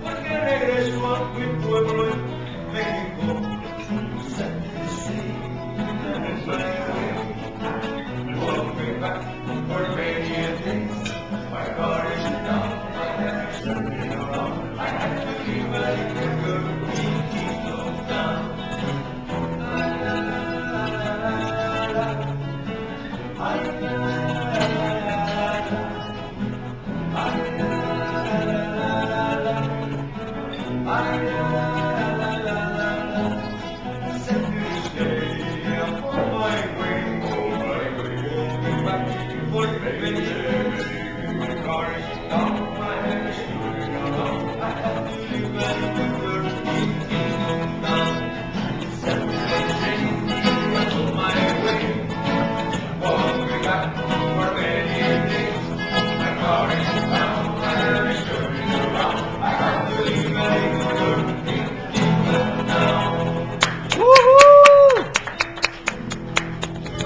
porque regreso a mi pueblo en México. Set to sea, and fly away. Won't be back for many a days. My heart is down, my head is turning around. I have to leave a little girl in Kingdom Town. La la la la la la. Ay, la la la la la. Ay, la la la la la. Ay, la